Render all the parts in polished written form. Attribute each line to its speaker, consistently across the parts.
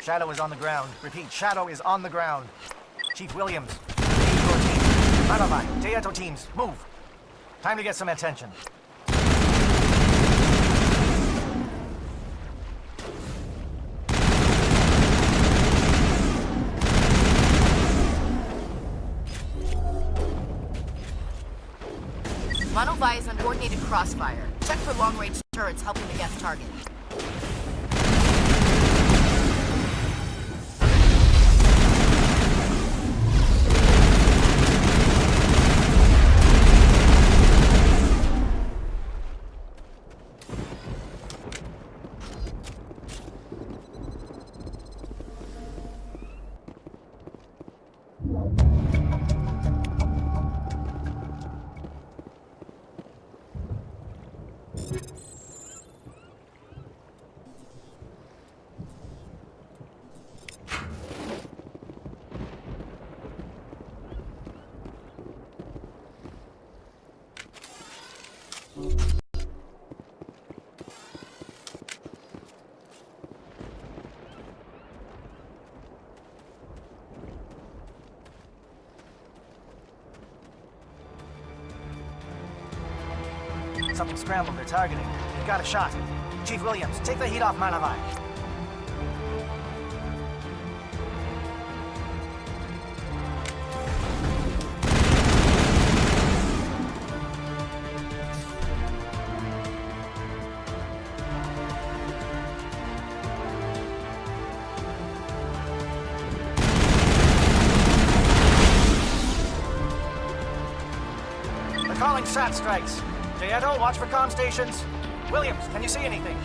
Speaker 1: Shadow is on the ground. Repeat, Shadow is on the ground. Chief Williams, lead your team. Malavai, Teato teams, move. Time to get some attention.
Speaker 2: Malavai is on coordinated crossfire. Check for long-range turrets helping the guest target.
Speaker 1: Something scrambled their targeting. You've got a shot. Chief Williams, take the heat off Malavai. They're calling SAT strikes. Teato, watch for comm stations. Williams, can you see anything?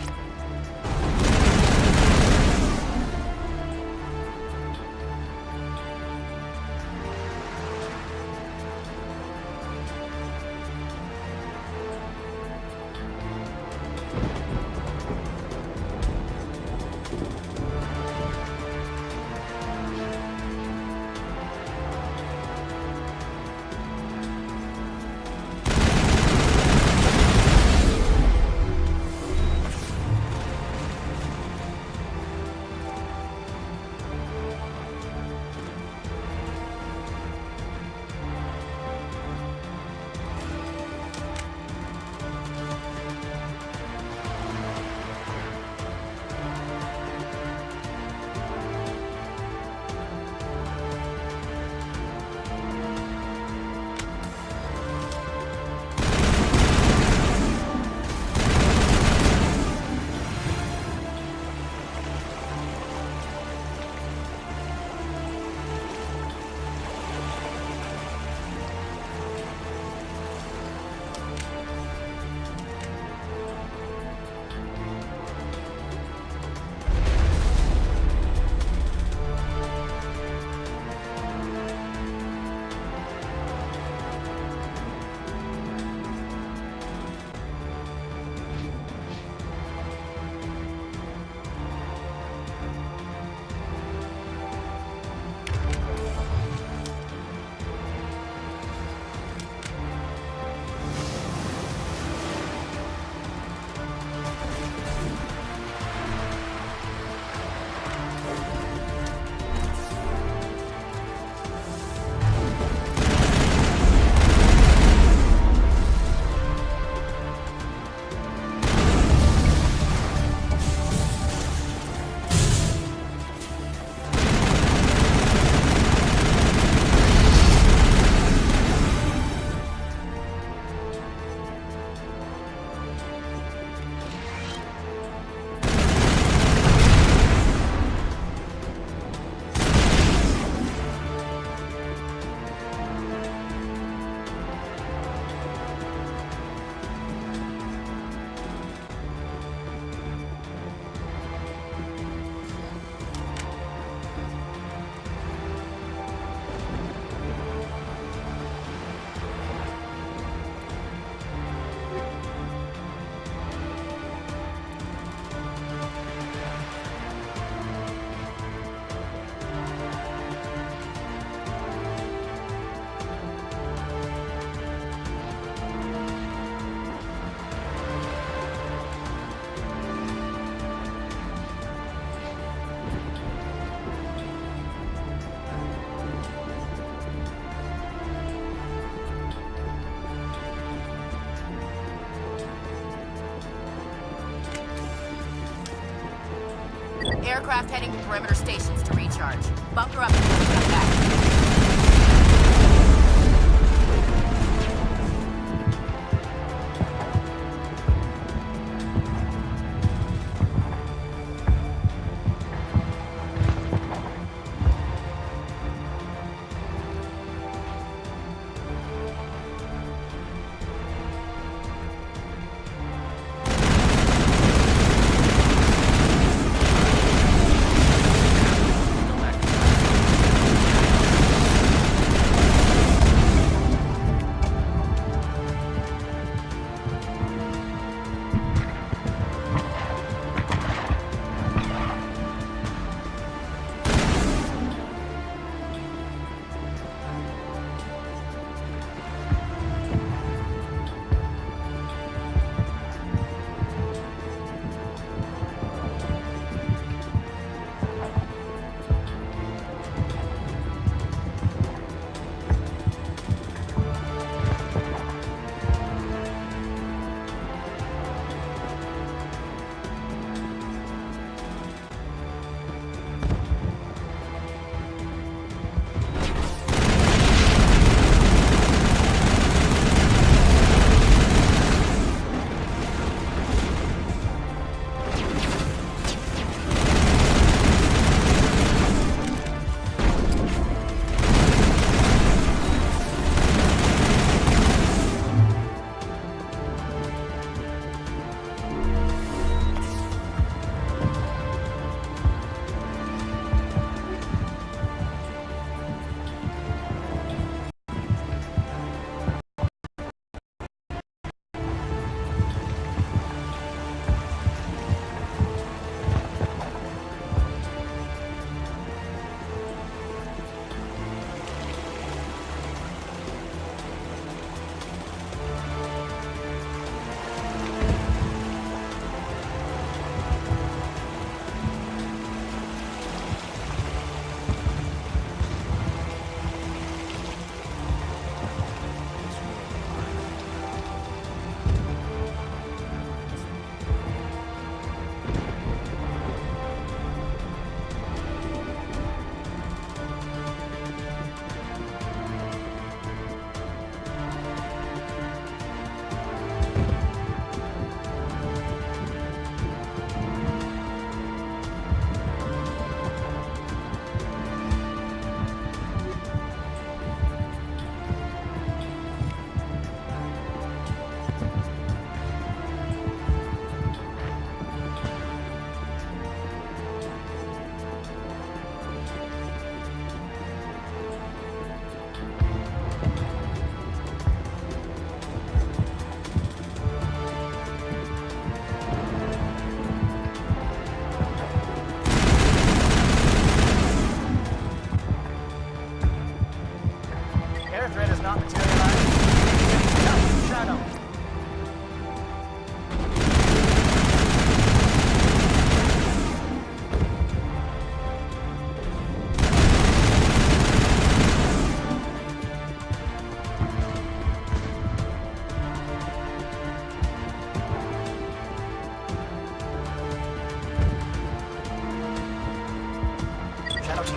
Speaker 2: Aircraft heading to perimeter stations to recharge. Bunker up until we come back.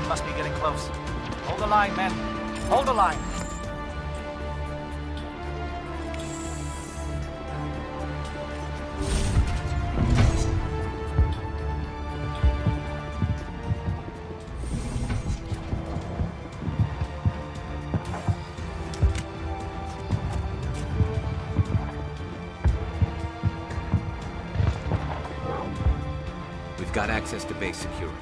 Speaker 1: Must be getting close. Hold the line, men. Hold the line.
Speaker 3: We've got access to base security.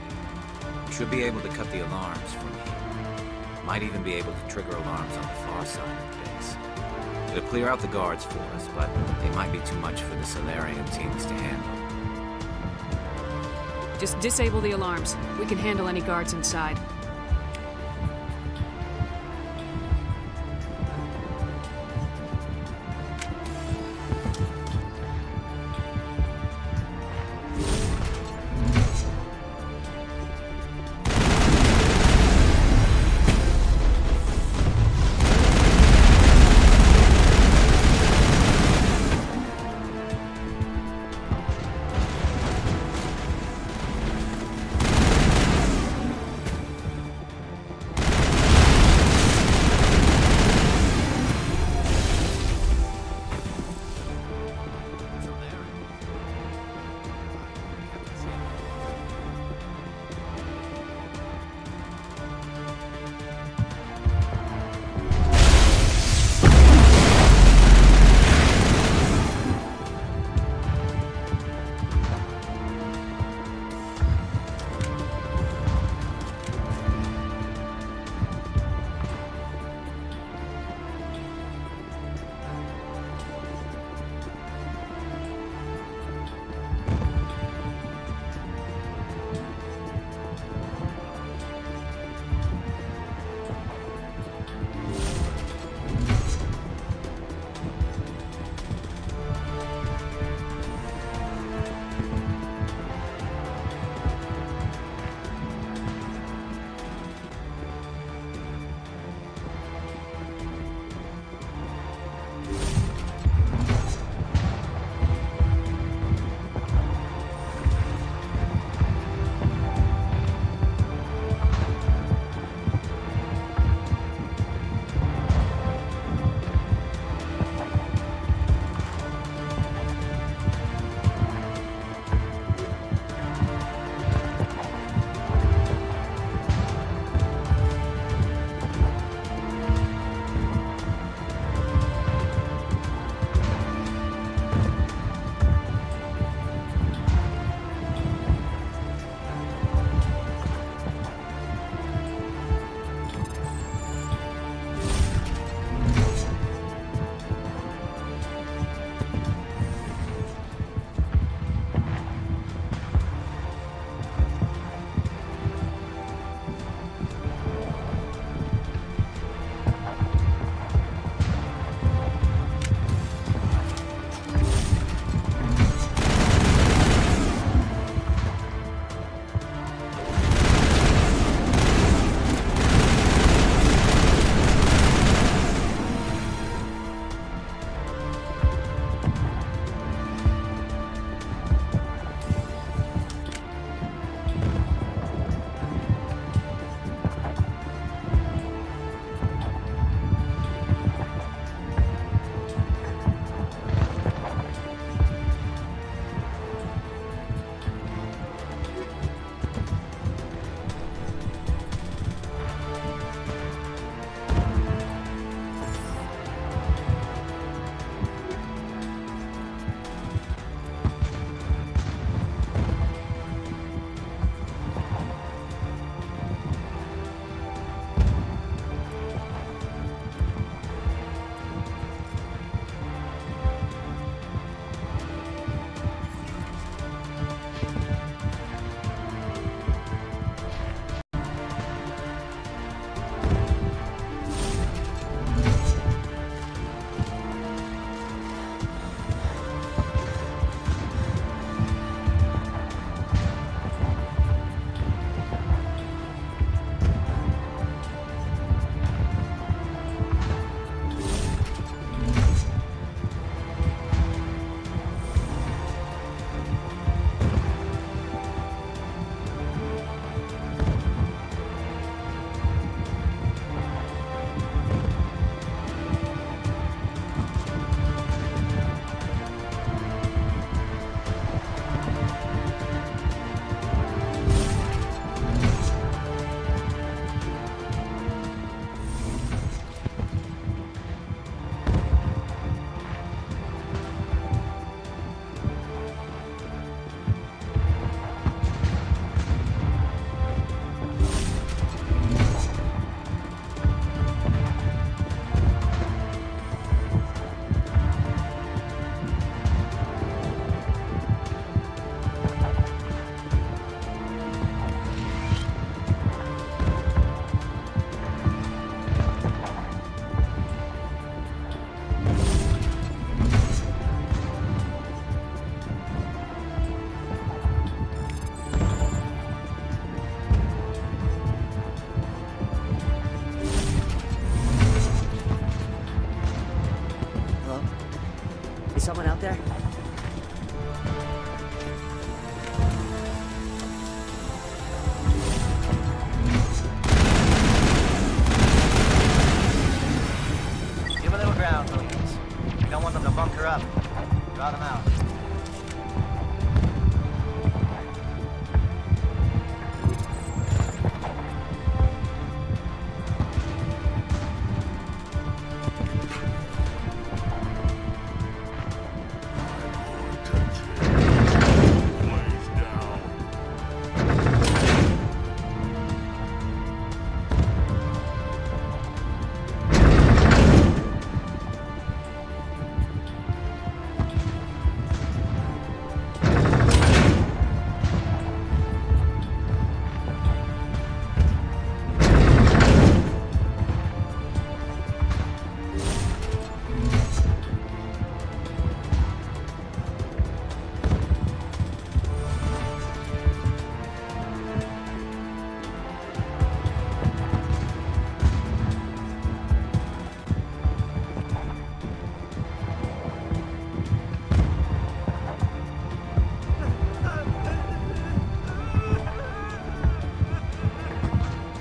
Speaker 3: Should be able to cut the alarms from here. Might even be able to trigger alarms on the far side of the base. It'll clear out the guards for us, but they might be too much for the Solarian teams to handle.
Speaker 4: Just disable the alarms. We can handle any guards inside.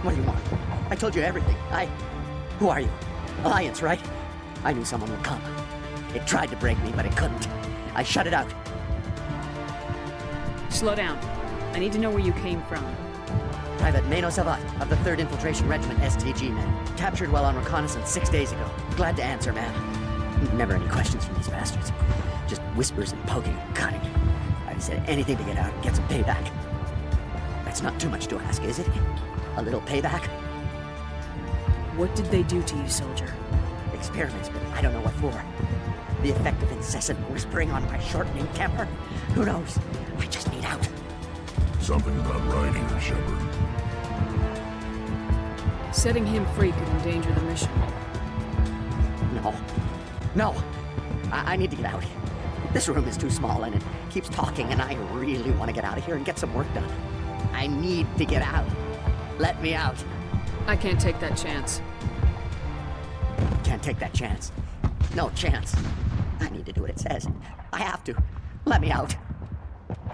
Speaker 5: What do you want? I told you everything. Who are you? Alliance, right? I knew someone would come. It tried to break me, but it couldn't. I shut it out.
Speaker 4: Slow down. I need to know where you came from.
Speaker 5: Private Mano Savat of the 3rd Infiltration Regiment STG men. Captured while on reconnaissance 6 days ago. Glad to answer, man. Never any questions from these bastards. Just whispers and poking and cutting. I said anything to get out and get some payback. That's not too much to ask, is it? A little payback?
Speaker 4: What did they do to you, soldier?
Speaker 5: Experiments, but I don't know what for. The effect of incessant whispering on my shortening temper? Who knows? I just need out.
Speaker 6: Something's not right here, Shepard.
Speaker 4: Setting him free could endanger the mission.
Speaker 5: No. I need to get out. This room is too small and it keeps talking and I really want to get out of here and get some work done. I need to get out. Let me out.
Speaker 4: I can't take that chance.
Speaker 5: Can't take that chance. No chance. I need to do what it says. I have to. Let me out.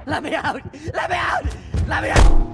Speaker 5: Let me out! Let me out! Let me out!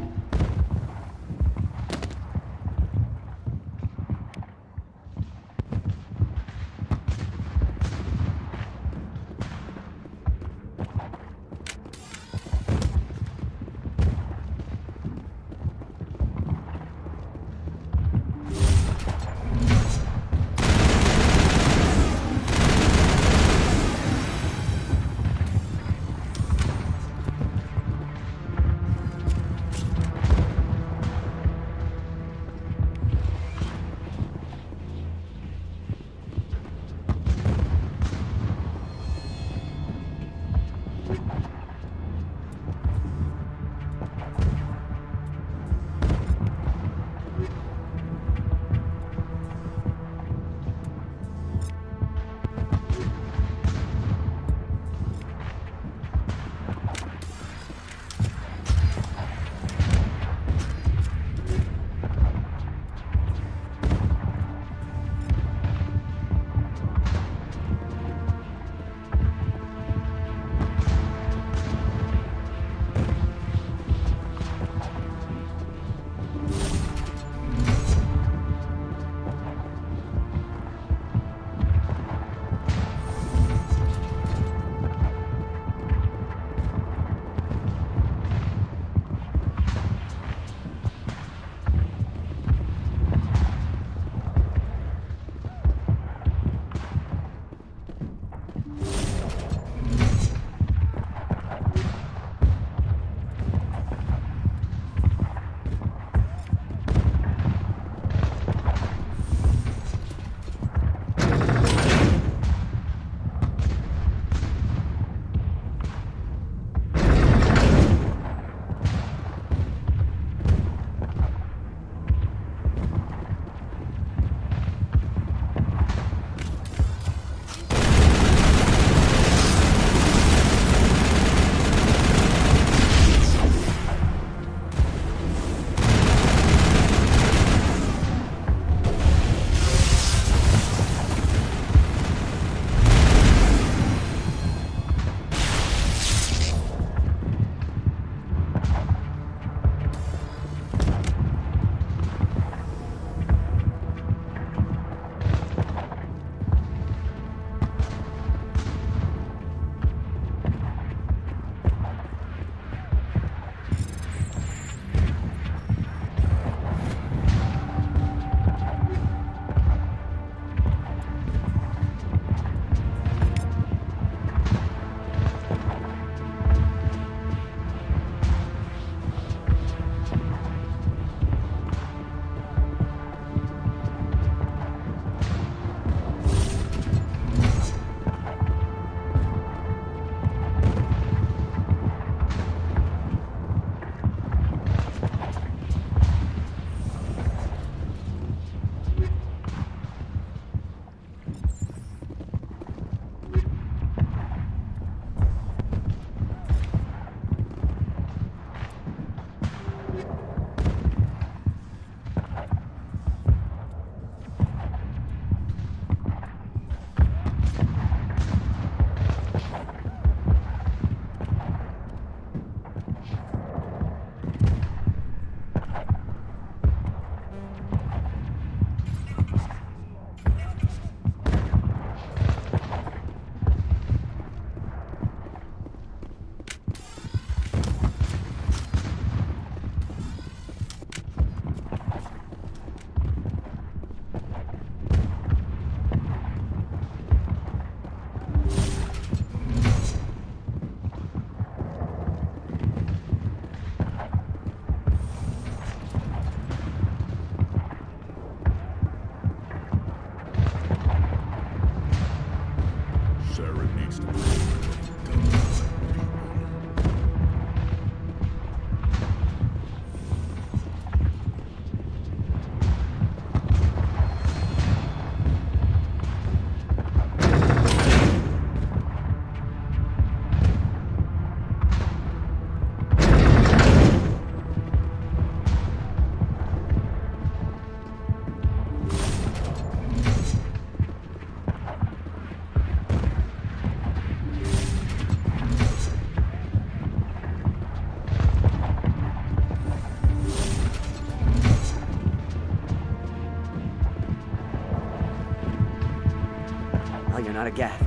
Speaker 5: not a Gaff,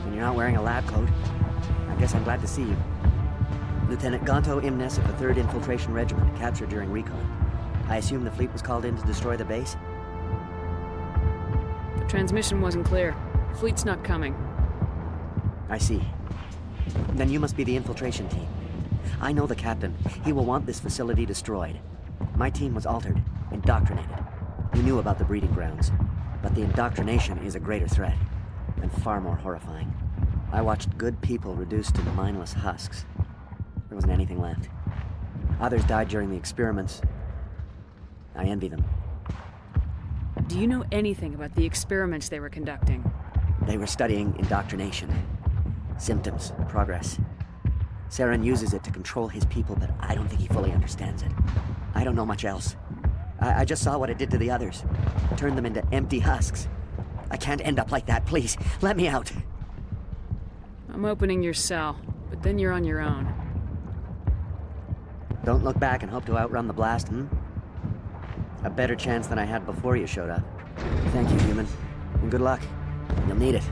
Speaker 5: and you're not wearing a lab coat. I guess I'm glad to see you. Lieutenant Gonto Imnes of the 3rd Infiltration Regiment, captured during recon. I assume the fleet was called in to destroy the base?
Speaker 4: The transmission wasn't clear. The fleet's not coming.
Speaker 5: I see. Then you must be the infiltration team. I know the captain. He will want this facility destroyed. My team was altered, indoctrinated. We knew about the breeding grounds, but the indoctrination is a greater threat, and far more horrifying. I watched good people reduced to mindless husks. There wasn't anything left. Others died during the experiments. I envy them.
Speaker 4: Do you know anything about the experiments they were conducting?
Speaker 5: They were studying indoctrination. Symptoms, progress. Saren uses it to control his people, but I don't think he fully understands it. I don't know much else. I just saw what it did to the others. Turned them into empty husks. I can't end up like that, please. Let me out.
Speaker 4: I'm opening your cell, but then you're on your own.
Speaker 5: Don't look back and hope to outrun the blast, A better chance than I had before you showed up. Thank you, human. And good luck. You'll need it.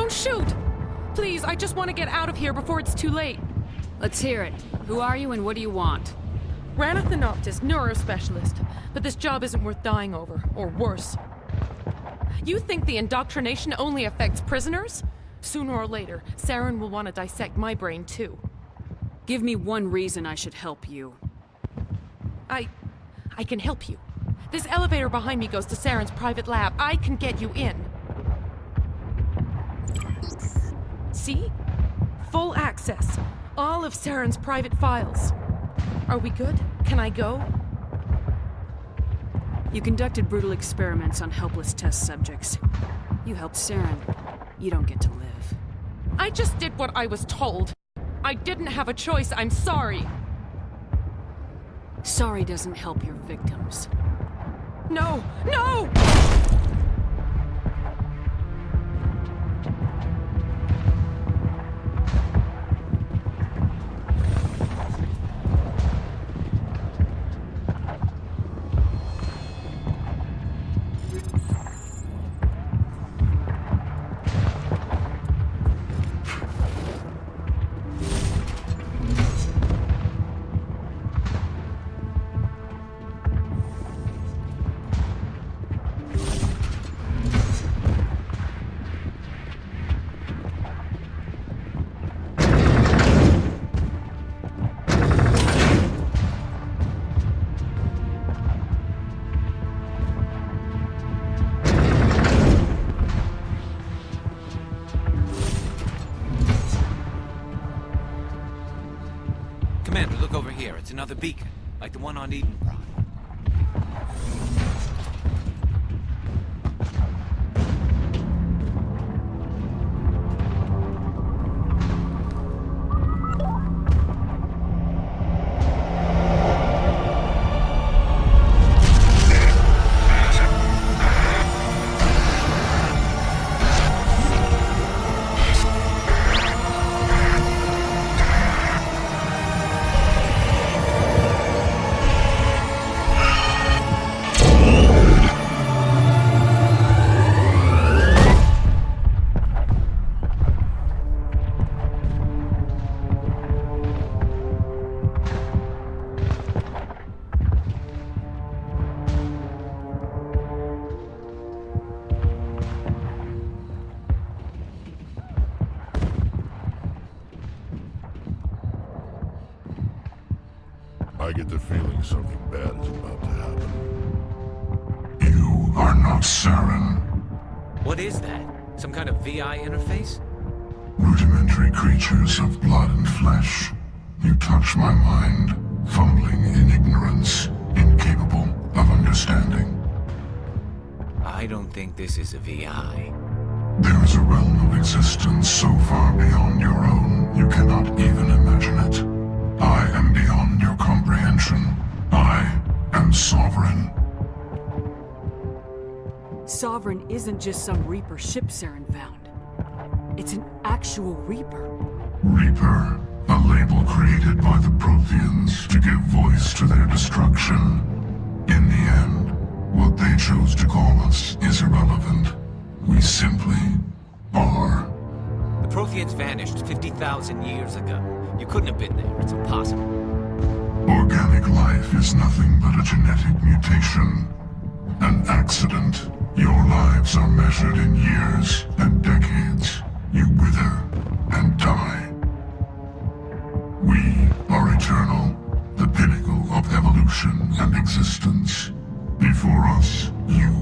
Speaker 7: Shoot! Please, I just want to get out of here before it's too late.
Speaker 4: Let's hear it. Who are you and what do you want?
Speaker 7: Ranathanoptis, neurospecialist. But this job isn't worth dying over, or worse. You think the indoctrination only affects prisoners? Sooner or later, Saren will want to dissect my brain too.
Speaker 4: Give me one reason I should help you.
Speaker 7: I can help you. This elevator behind me goes to Saren's private lab. I can get you in. See? Full access. All of Saren's private files. Are we good? Can I go?
Speaker 4: You conducted brutal experiments on helpless test subjects. You helped Saren. You don't get to live.
Speaker 7: I just did what I was told. I didn't have a choice. I'm sorry.
Speaker 4: Sorry doesn't help your victims.
Speaker 7: No! No!
Speaker 3: Commander, look over here. It's another beacon, like the one on Edenbrod.
Speaker 6: I get the feeling something bad is about to happen.
Speaker 8: You are not Saren.
Speaker 3: What is that? Some kind of VI interface?
Speaker 8: Rudimentary creatures of blood and flesh. You touch my mind, fumbling in ignorance, incapable of understanding.
Speaker 3: I don't think this is a VI.
Speaker 8: There is a realm of existence so far beyond your own, you cannot even imagine it. I am beyond your comprehension. I am sovereign.
Speaker 4: Sovereign isn't just some Reaper ship Saren found. It's an actual Reaper.
Speaker 8: Reaper, a label created by the Protheans to give voice to their destruction. In the end, what they chose to call us is irrelevant. We simply are.
Speaker 3: The Protheans vanished 50,000 years ago. You couldn't have been there. It's impossible.
Speaker 8: Organic life is nothing but a genetic mutation. An accident. Your lives are measured in years and decades. You wither and die. We are eternal, the pinnacle of evolution and existence. Before us, you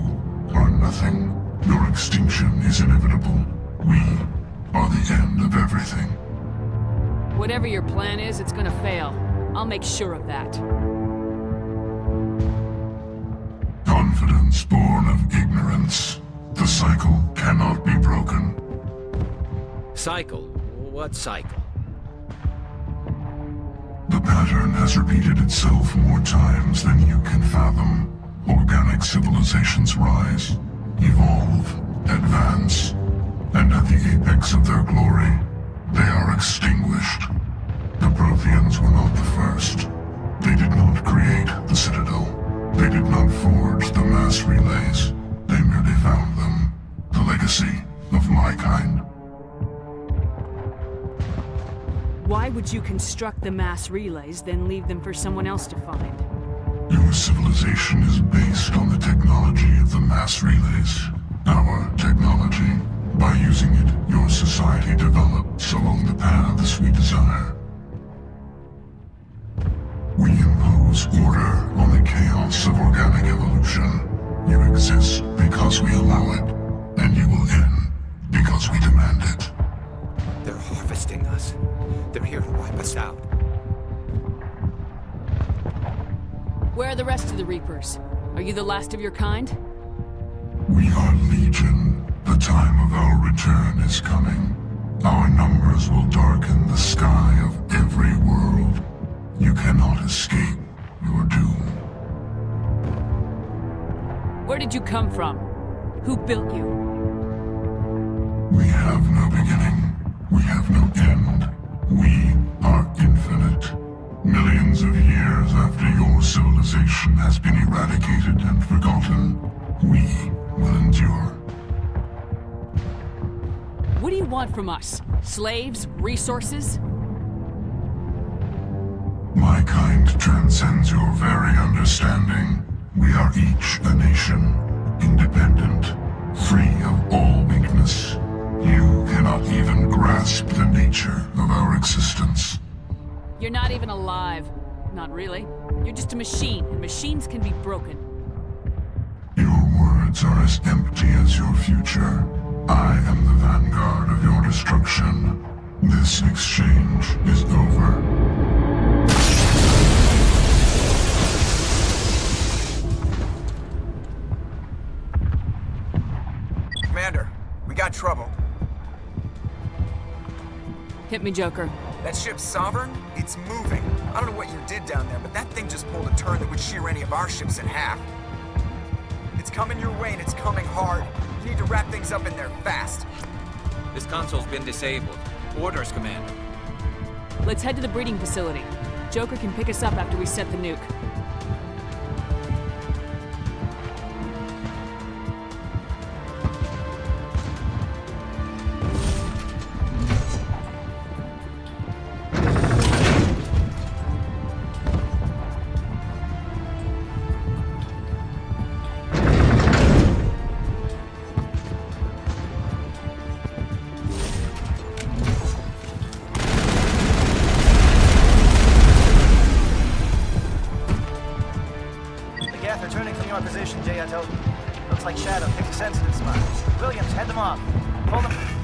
Speaker 8: are nothing. Your extinction is inevitable. We are the end of everything.
Speaker 4: Whatever your plan is, it's gonna fail. I'll make sure of that.
Speaker 8: Confidence born of ignorance. The cycle cannot be broken.
Speaker 3: Cycle? What cycle?
Speaker 8: The pattern has repeated itself more times than you can fathom. Organic civilizations rise, evolve, advance, and at the apex of their glory, they are extinguished. The Protheans were not the first. They did not create the Citadel. They did not forge the mass relays. They merely found them. The legacy of my kind.
Speaker 4: Why would you construct the mass relays, then leave them for someone else to find?
Speaker 8: Your civilization is based on the technology of the mass relays. Our technology. By using it, your society develops along the paths we desire. We impose order on the chaos of organic evolution. You exist because we allow it, and you will end because we demand it.
Speaker 3: They're harvesting us. They're here to wipe us out.
Speaker 4: Where are the rest of the Reapers? Are you the last of your kind?
Speaker 8: We are Legion. The time of our return is coming. Our numbers will darken the sky of every world. You cannot escape your doom.
Speaker 4: Where did you come from? Who built you?
Speaker 8: We have no beginning. We have no end. We are infinite. Millions of years after your civilization has been eradicated and forgotten, we will endure.
Speaker 4: What do you want from us? Slaves? Resources?
Speaker 8: My kind transcends your very understanding. We are each a nation, independent, free of all weakness. You cannot even grasp the nature of our existence.
Speaker 4: You're not even alive. Not really. You're just a machine, and machines can be broken.
Speaker 8: Your words are as empty as your future. I am the vanguard of your destruction. This exchange is over.
Speaker 1: Commander, we got trouble.
Speaker 4: Hit me, Joker.
Speaker 9: That ship's Sovereign? It's moving. I don't know what you did down there, but that thing just pulled a turn that would shear any of our ships in half. It's coming your way and it's coming hard. You need to wrap things up in there fast.
Speaker 3: This console's been disabled. Orders, Commander.
Speaker 4: Let's head to the breeding facility. Joker can pick us up after we set the nuke.
Speaker 1: sensitive spots. Williams, head them off. Pull them...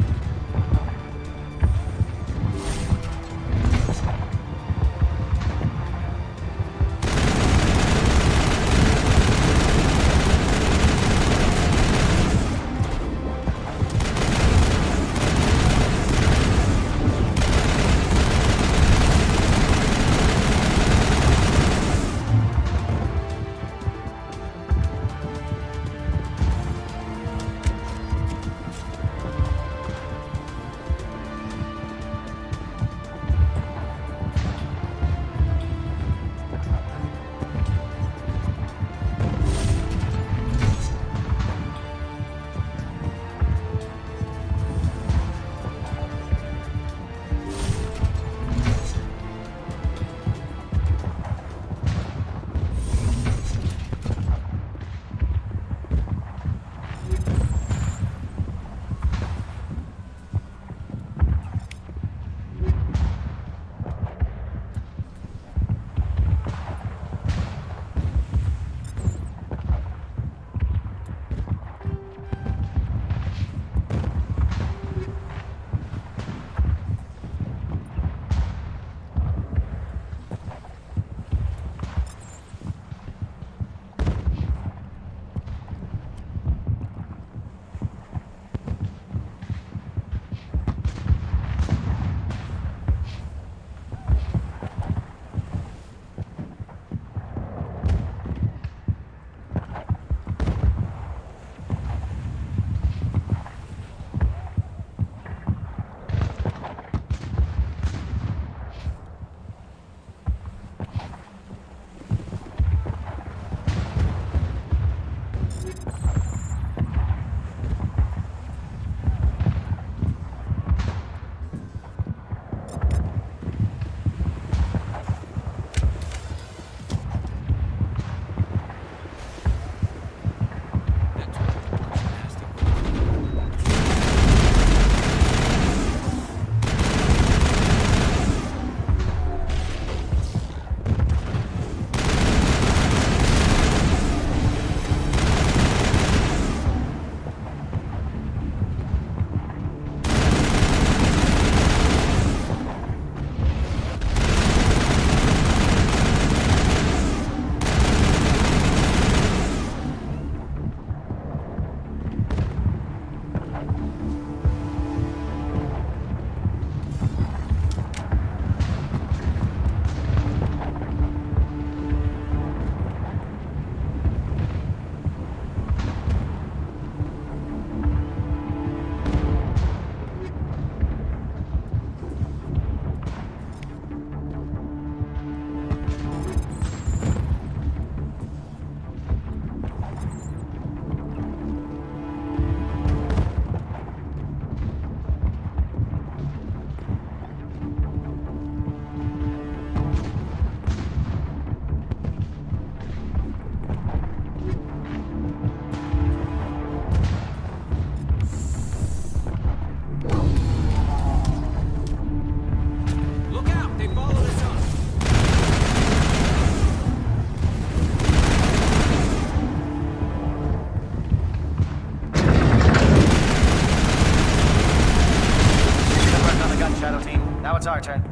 Speaker 1: it's our turn.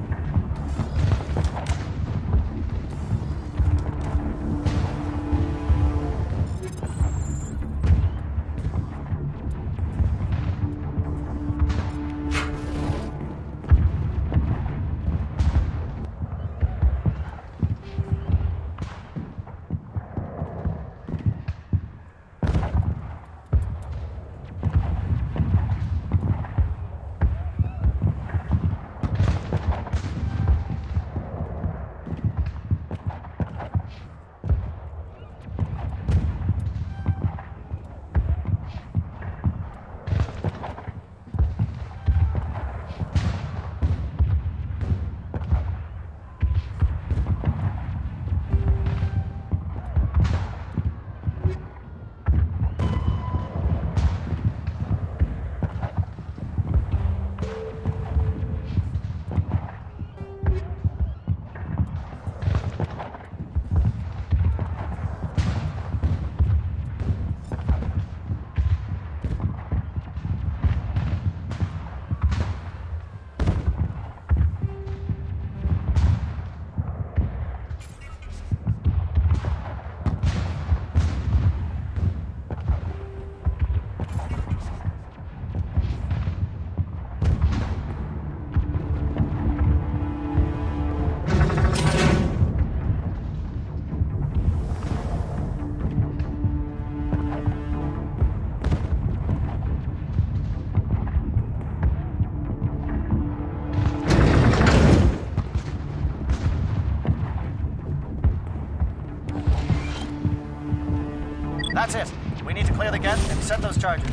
Speaker 1: That's it. We need to clear the gate and set those charges.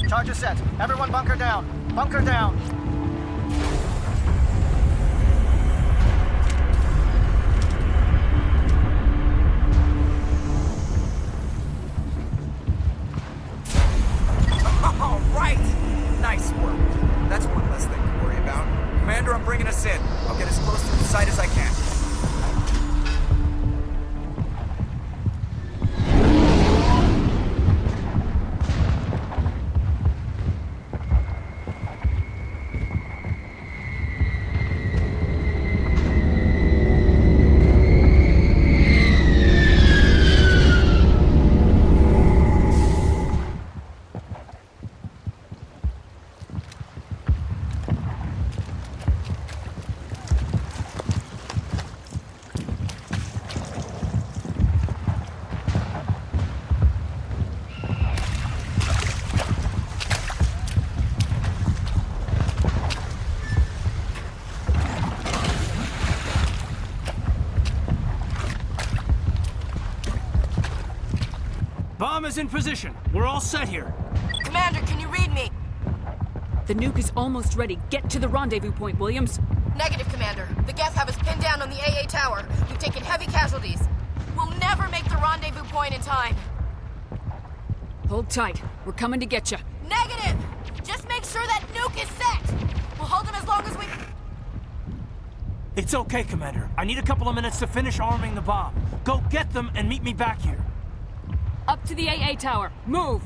Speaker 1: Charges set. Everyone bunker down. Bunker down.
Speaker 9: All right! Nice work. That's one less thing to worry about. Commander, I'm bringing us in. I'll get as close to the site as I can.
Speaker 10: Bomb is in position. We're all set here.
Speaker 2: Commander, can you read me?
Speaker 4: The nuke is almost ready. Get to the rendezvous point, Williams.
Speaker 2: Negative, Commander. The Geth have us pinned down on the AA tower. We've taken heavy casualties. We'll never make the rendezvous point in time.
Speaker 4: Hold tight. We're coming to get you.
Speaker 2: Negative! Just make sure that nuke is set! We'll hold them as long as we...
Speaker 10: It's okay, Commander. I need a couple of minutes to finish arming the bomb. Go get them and meet me back here.
Speaker 4: Up to the AA tower. Move!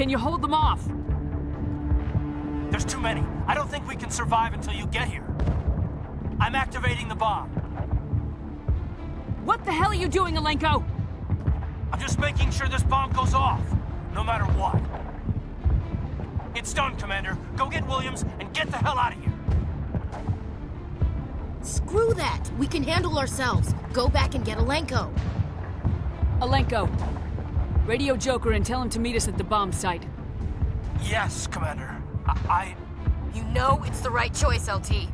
Speaker 10: Can you hold them off? There's too many. I don't think we can survive until you get here. I'm activating the bomb.
Speaker 4: What the hell are you doing, Alenko?
Speaker 10: I'm just making sure this bomb goes off, no matter what. It's done, Commander. Go get Williams and get the hell out of here.
Speaker 2: Screw that. We can handle ourselves. Go back and get Alenko.
Speaker 4: Alenko, radio Joker and tell him to meet us at the bomb site.
Speaker 10: Yes, Commander.
Speaker 2: You know it's the right choice, LT.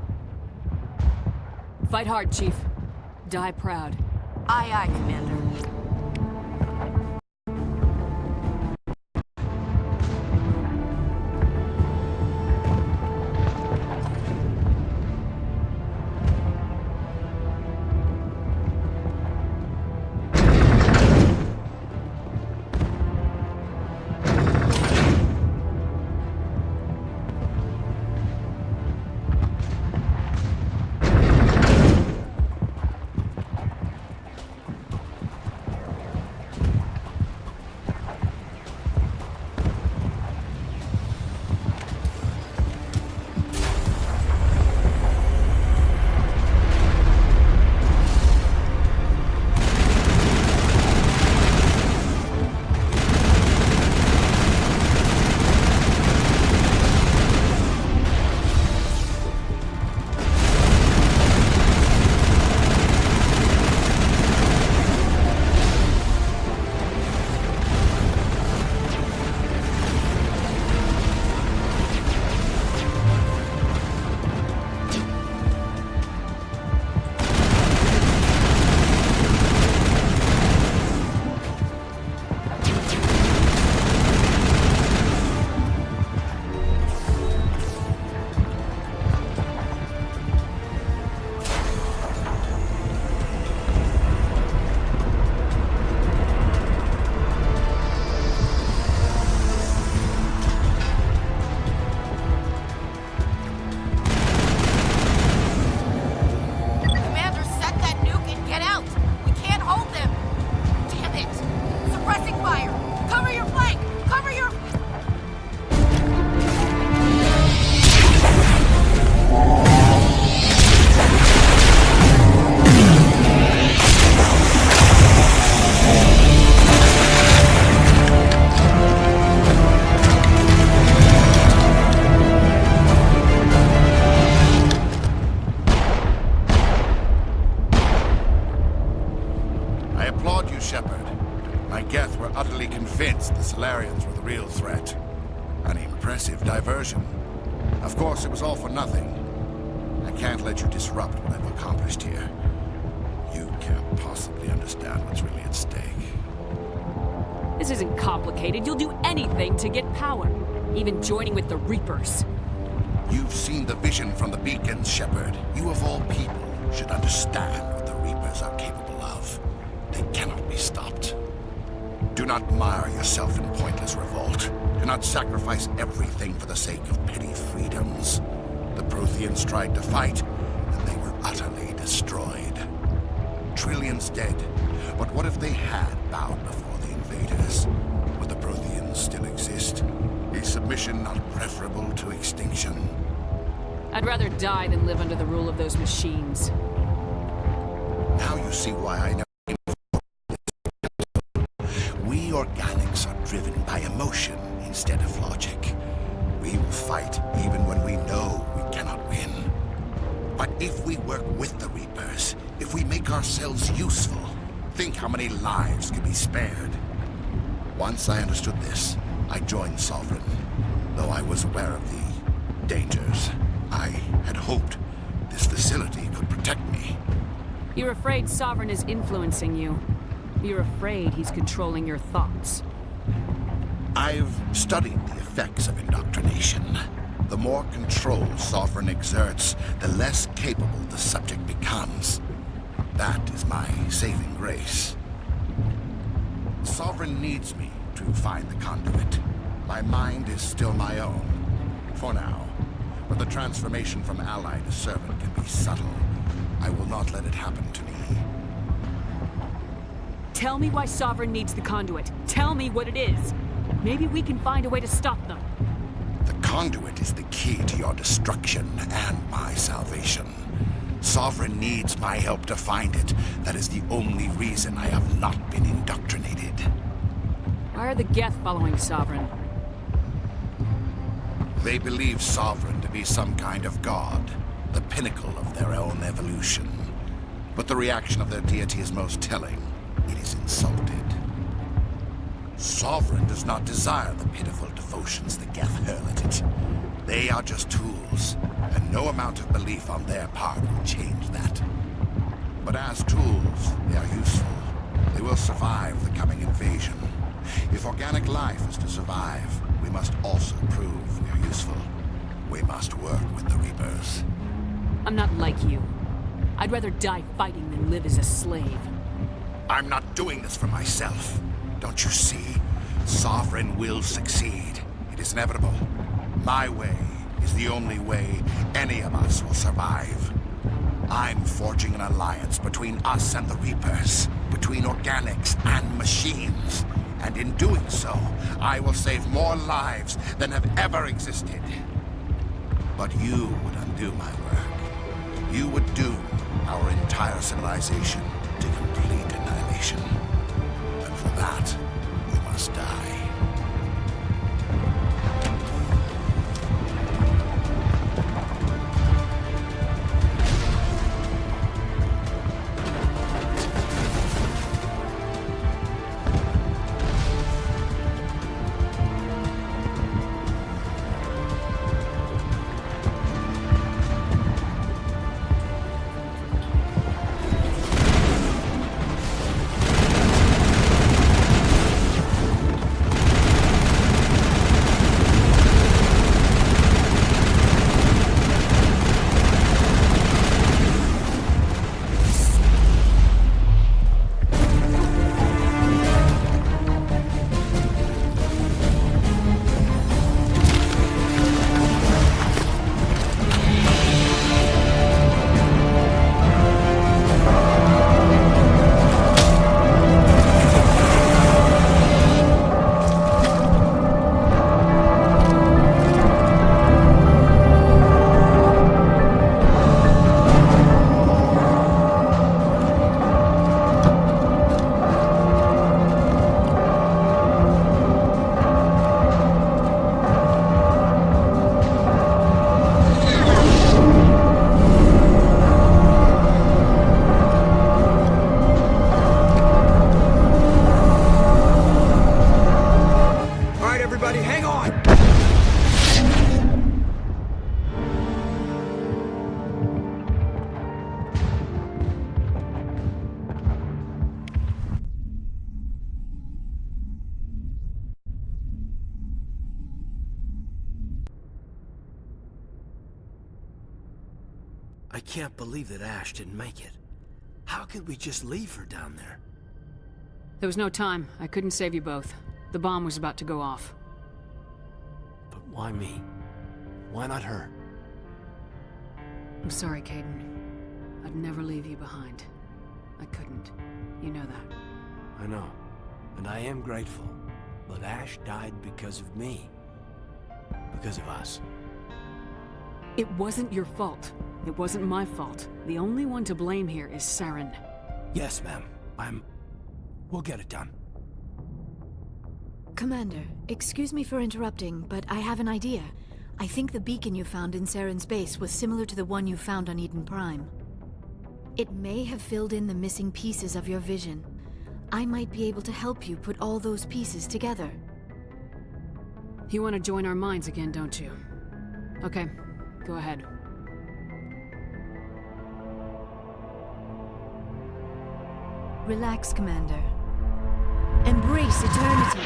Speaker 4: Fight hard, Chief. Die proud.
Speaker 2: Aye, aye, Commander.
Speaker 6: real threat. An impressive diversion. Of course, it was all for nothing. I can't let you disrupt what I've accomplished here. You can't possibly understand what's really at stake.
Speaker 4: This isn't complicated. You'll do anything to get power, even joining with the Reapers.
Speaker 6: You've seen the vision from the beacons, Shepard. You of all people should understand what the Reapers are capable of. They cannot be stopped. Do not mire yourself in pointless revolt. Do not sacrifice everything for the sake of petty freedoms. The Protheans tried to fight, and they were utterly destroyed. Trillions dead, but what if they had bowed before the invaders? Would the Protheans still exist? Is submission not preferable to extinction?
Speaker 4: I'd rather die than live under the rule of those machines.
Speaker 6: Now you see why I never came forward. We organics are driven by emotion instead of logic. We will fight even when we know we cannot win. But if we work with the Reapers, if we make ourselves useful, think how many lives could be spared. Once I understood this, I joined Sovereign, though I was aware of the dangers. I had hoped this facility could protect me.
Speaker 4: You're afraid Sovereign is influencing you. You're afraid he's controlling your thoughts.
Speaker 6: I've studied the effects of indoctrination. The more control Sovereign exerts, the less capable the subject becomes. That is my saving grace. Sovereign needs me to find the conduit. My mind is still my own, for now. But the transformation from ally to servant can be subtle. I will not let it happen to me.
Speaker 4: Tell me why Sovereign needs the conduit. Tell me what it is. Maybe we can find a way to stop them.
Speaker 6: The conduit is the key to your destruction and my salvation. Sovereign needs my help to find it. That is the only reason I have not been indoctrinated.
Speaker 4: Why are the Geth following Sovereign?
Speaker 6: They believe Sovereign to be some kind of god, the pinnacle of their own evolution. But the reaction of their deity is most telling. It is insulted. Sovereign does not desire the pitiful devotions the Geth hurl at it. They are just tools, and no amount of belief on their part will change that. But as tools, they are useful. They will survive the coming invasion. If organic life is to survive, we must also prove we are useful. We must work with the Reapers.
Speaker 4: I'm not like you. I'd rather die fighting than live as a slave.
Speaker 6: I'm not doing this for myself. Don't you see? Sovereign will succeed. It is inevitable. My way is the only way any of us will survive. I'm forging an alliance between us and the Reapers, between organics and machines. And in doing so, I will save more lives than have ever existed. But you would undo my work. You would doom our entire civilization to complete annihilation. And for that, you must die.
Speaker 9: everybody, hang on!
Speaker 11: I can't believe that Ash didn't make it. How could we just leave her down there?
Speaker 4: There was no time. I couldn't save you both. The bomb was about to go off.
Speaker 11: But why me? Why not her?
Speaker 4: I'm sorry, Caden. I'd never leave you behind. I couldn't. You know that.
Speaker 11: I know. And I am grateful. But Ash died because of me. Because of us.
Speaker 4: It wasn't your fault. It wasn't my fault. The only one to blame here is Saren.
Speaker 11: Yes, ma'am. We'll get it done.
Speaker 12: Commander, excuse me for interrupting, but I have an idea. I think the beacon you found in Saren's base was similar to the one you found on Eden Prime. It may have filled in the missing pieces of your vision. I might be able to help you put all those pieces together.
Speaker 4: You want to join our minds again, don't you? Okay, go ahead.
Speaker 12: Relax, Commander. Embrace eternity.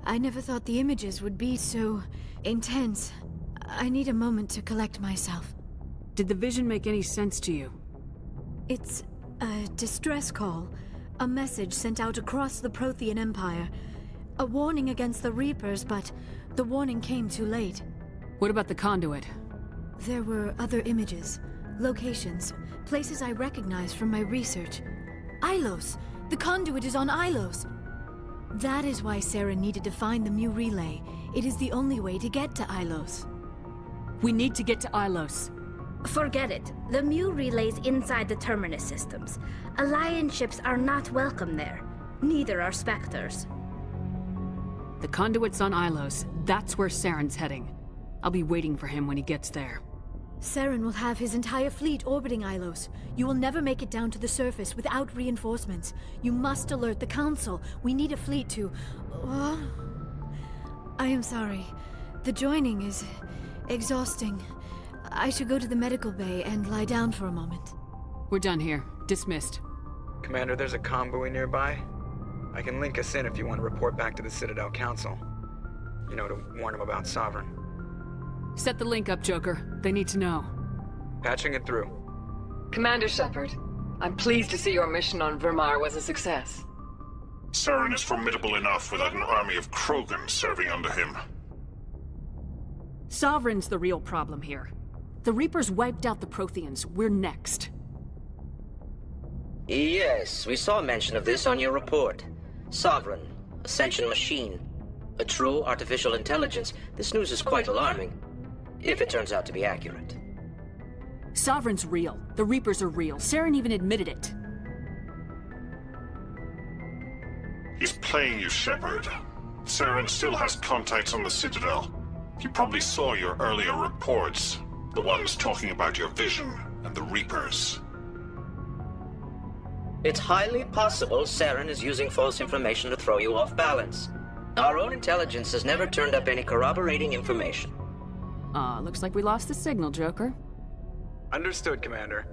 Speaker 12: I never thought the images would be so intense. I need a moment to collect myself.
Speaker 4: Did the vision make any sense to you?
Speaker 12: It's a distress call. A message sent out across the Prothean Empire. A warning against the Reapers, but the warning came too late.
Speaker 4: What about the conduit?
Speaker 12: There were other images, locations, places I recognized from my research. Ilos! The conduit is on Ilos! That is why Saren needed to find the Mu relay. It is the only way to get to Ilos.
Speaker 4: We need to get to Ilos.
Speaker 13: Forget it. The Mu relay's inside the Terminus systems. Alliance ships are not welcome there. Neither are Spectres.
Speaker 4: The conduit's on Ilos. That's where Saren's heading. I'll be waiting for him when he gets there.
Speaker 12: Saren will have his entire fleet orbiting Ilos. You will never make it down to the surface without reinforcements. You must alert the Council. We need a fleet to... I am sorry. The joining is exhausting. I should go to the medical bay and lie down for a moment.
Speaker 4: We're done here. Dismissed.
Speaker 9: Commander, there's a convoy nearby. I can link us in if you want to report back to the Citadel Council. You know, to warn them about Sovereign.
Speaker 4: Set the link up, Joker. They need to know.
Speaker 9: Patching it through.
Speaker 14: Commander Shepard, I'm pleased to see your mission on Vermar was a success.
Speaker 8: Saren is formidable enough without an army of Krogan serving under him.
Speaker 4: Sovereign's the real problem here. The Reapers wiped out the Protheans. We're next.
Speaker 15: Yes, we saw mention of this on your report. Sovereign, Ascension machine. A true artificial intelligence. This news is quite alarming. If it turns out to be accurate.
Speaker 4: Sovereign's real. The Reapers are real. Saren even admitted it.
Speaker 8: He's playing you, Shepard. Saren still has contacts on the Citadel. He probably saw your earlier reports. The ones talking about your vision and the Reapers.
Speaker 15: It's highly possible Saren is using false information to throw you off balance. Our own intelligence has never turned up any corroborating information.
Speaker 4: Looks like we lost the signal, Joker.
Speaker 9: Understood, Commander.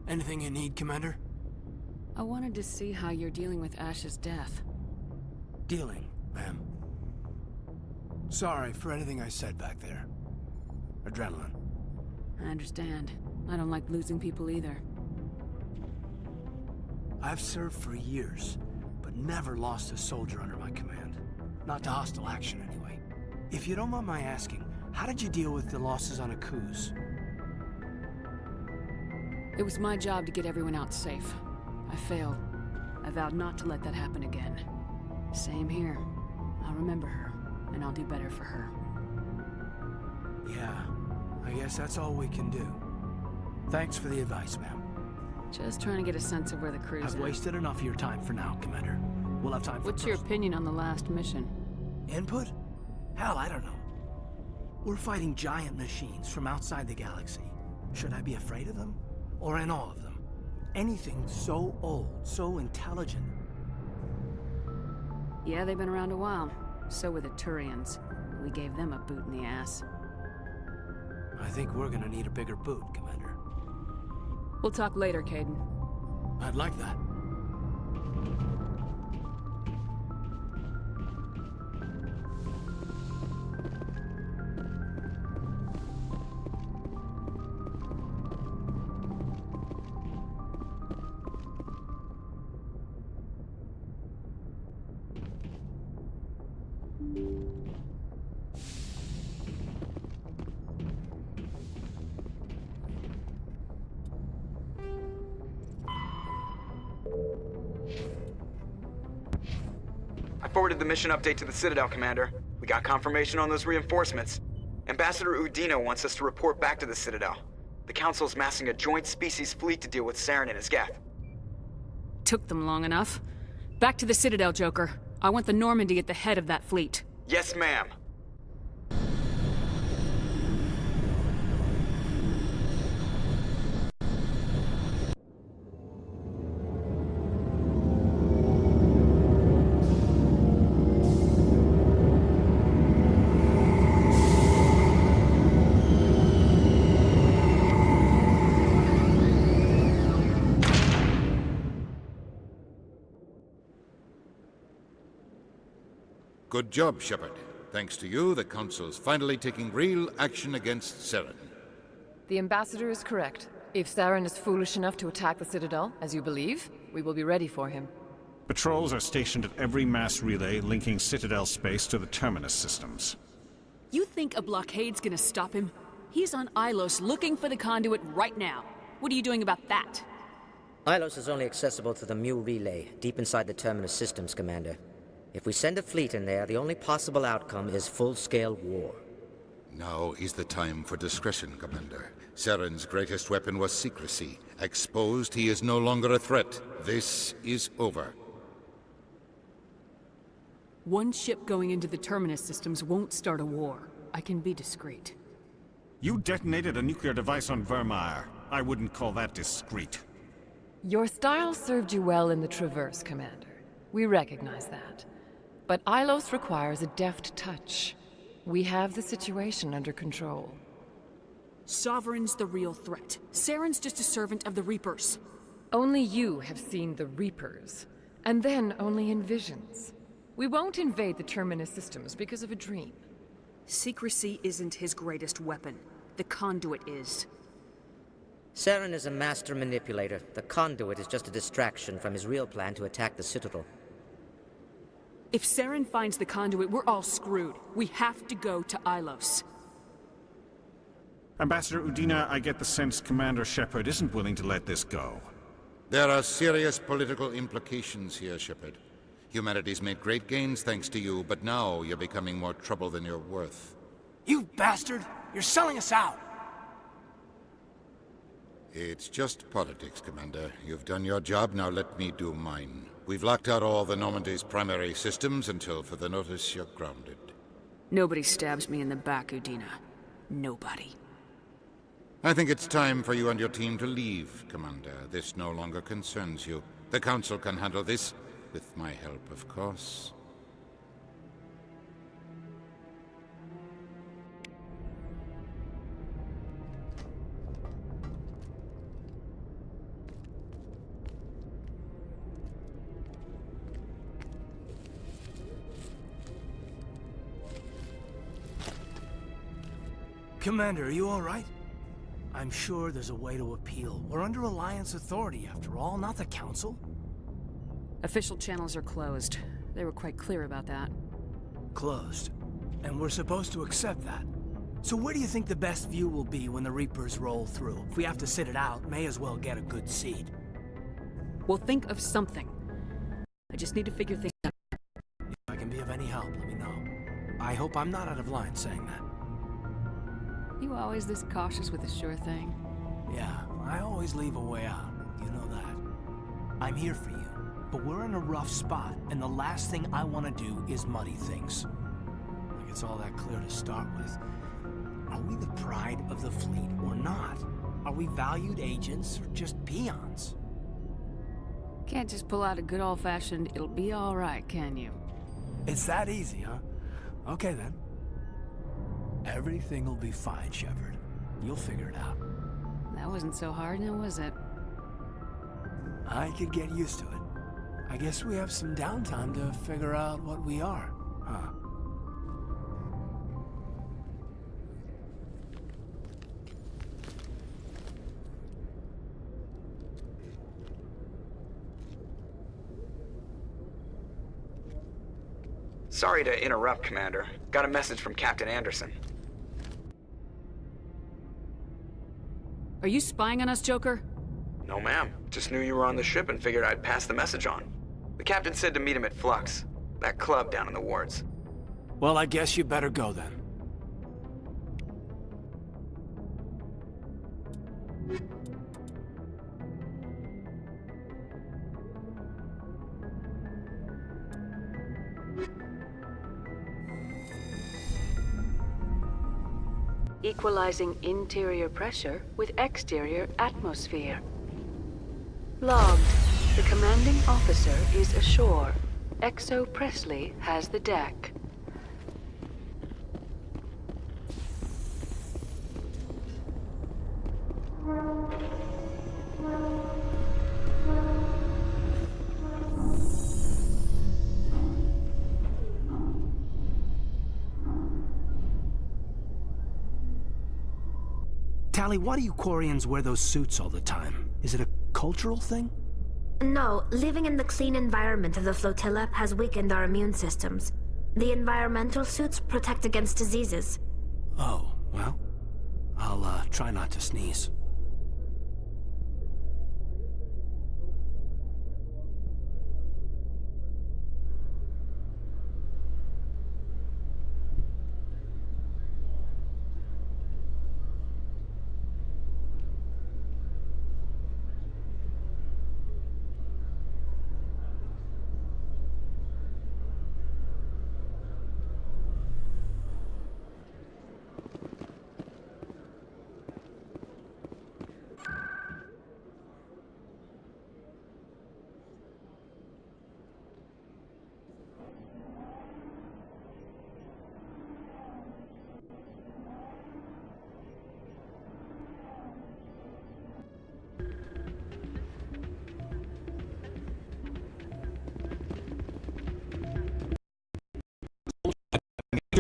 Speaker 11: Anything you need, Commander?
Speaker 4: I wanted to see how you're dealing with Ash's death.
Speaker 11: Dealing, ma'am. Sorry for anything I said back there. Adrenaline.
Speaker 4: I understand. I don't like losing people either.
Speaker 11: I've served for years, but never lost a soldier under my command. Not to hostile action, anyway. If you don't mind my asking, how did you deal with the losses on Akuz?
Speaker 4: It was my job to get everyone out safe. I failed. I vowed not to let that happen again. Same here. I'll remember her, and I'll do better for her.
Speaker 11: Yeah, I guess that's all we can do. Thanks for the advice, ma'am.
Speaker 4: Just trying to get a sense of where the crew's
Speaker 11: I've
Speaker 4: at.
Speaker 11: wasted enough of your time for now, Commander. We'll have time for
Speaker 4: What's your opinion on the last mission?
Speaker 11: input? Hell, I don't know. We're fighting giant machines from outside the galaxy. Should I be afraid of them? Or in awe of them? Anything so old, so intelligent.
Speaker 4: Yeah, they've been around a while. So were the Turians. We gave them a boot in the ass.
Speaker 11: I think we're gonna need a bigger boot, Commander.
Speaker 4: We'll talk later, Caden.
Speaker 11: I'd like that.
Speaker 9: I forwarded the mission update to the Citadel, Commander. We got confirmation on those reinforcements. Ambassador Udina wants us to report back to the Citadel. The Council's massing a joint species fleet to deal with Saren and his Geth.
Speaker 4: Took them long enough. Back to the Citadel, Joker. I want the Normandy at the head of that fleet.
Speaker 9: Yes, ma'am.
Speaker 6: Good job, Shepard. Thanks to you, the Council's finally taking real action against Saren.
Speaker 14: The Ambassador is correct. If Saren is foolish enough to attack the Citadel, as you believe, we will be ready for him.
Speaker 16: Patrols are stationed at every mass relay linking Citadel space to the Terminus systems.
Speaker 4: You think a blockade's gonna stop him? He's on Ilos looking for the conduit right now. What are you doing about that?
Speaker 15: Ilos is only accessible to the Mu relay, deep inside the Terminus systems, Commander. If we send a fleet in there, the only possible outcome is full-scale war.
Speaker 6: Now is the time for discretion, Commander. Saren's greatest weapon was secrecy. Exposed, he is no longer a threat. This is over.
Speaker 4: One ship going into the Terminus systems won't start a war. I can be discreet.
Speaker 16: You detonated a nuclear device on Vermeer. I wouldn't call that discreet.
Speaker 14: Your style served you well in the Traverse, Commander. We recognize that. But Ilos requires a deft touch. We have the situation under control.
Speaker 4: Sovereign's the real threat. Saren's just a servant of the Reapers.
Speaker 14: Only you have seen the Reapers, and then only in visions. We won't invade the Terminus systems because of a dream.
Speaker 4: Secrecy isn't his greatest weapon. The conduit is.
Speaker 15: Saren is a master manipulator. The conduit is just a distraction from his real plan to attack the Citadel.
Speaker 4: If Saren finds the conduit, we're all screwed. We have to go to Ilos.
Speaker 16: Ambassador Udina, I get the sense Commander Shepard isn't willing to let this go.
Speaker 6: There are serious political implications here, Shepard. Humanity's made great gains thanks to you, but now you're becoming more trouble than you're worth.
Speaker 11: You bastard! You're selling us out!
Speaker 6: It's just politics, Commander. You've done your job, now let me do mine. We've locked out all the Normandy's primary systems until further notice you're grounded.
Speaker 4: Nobody stabs me in the back, Udina. Nobody.
Speaker 6: I think it's time for you and your team to leave, Commander. This no longer concerns you. The Council can handle this, with my help, of course.
Speaker 11: Commander, are you all right? I'm sure there's a way to appeal. We're under Alliance authority, after all, not the Council.
Speaker 4: Official channels are closed. They were quite clear about that.
Speaker 11: Closed. And we're supposed to accept that. So where do you think the best view will be when the Reapers roll through? If we have to sit it out, may as well get a good seat.
Speaker 4: We'll think of something. I just need to figure things out.
Speaker 11: If I can be of any help, let me know. I hope I'm not out of line saying that.
Speaker 4: You always this cautious with a sure thing?
Speaker 11: Yeah, I always leave a way out. You know that. I'm here for you, but we're in a rough spot, and the last thing I want to do is muddy things. Like it's all that clear to start with. Are we the pride of the fleet or not? Are we valued agents or just peons?
Speaker 4: Can't just pull out a good old-fashioned, it'll be all right, can you?
Speaker 11: It's that easy, huh? Okay, then. Everything will be fine, Shepard. You'll figure it out.
Speaker 4: That wasn't so hard, now was it?
Speaker 11: I could get used to it. I guess we have some downtime to figure out what we are, huh?
Speaker 9: Sorry to interrupt, Commander. Got a message from Captain Anderson.
Speaker 4: Are you spying on us, Joker?
Speaker 9: No, ma'am. Just knew you were on the ship and figured I'd pass the message on. The captain said to meet him at Flux, that club down in the wards.
Speaker 11: Well, I guess you better go then.
Speaker 4: Equalizing interior pressure with exterior atmosphere. Logged. The commanding officer is ashore. Exo Presley has the deck.
Speaker 11: Tali, why do you Quarians wear those suits all the time? Is it a cultural thing?
Speaker 13: No, living in the clean environment of the flotilla has weakened our immune systems. The environmental suits protect against diseases.
Speaker 11: Oh, well, I'll try not to sneeze.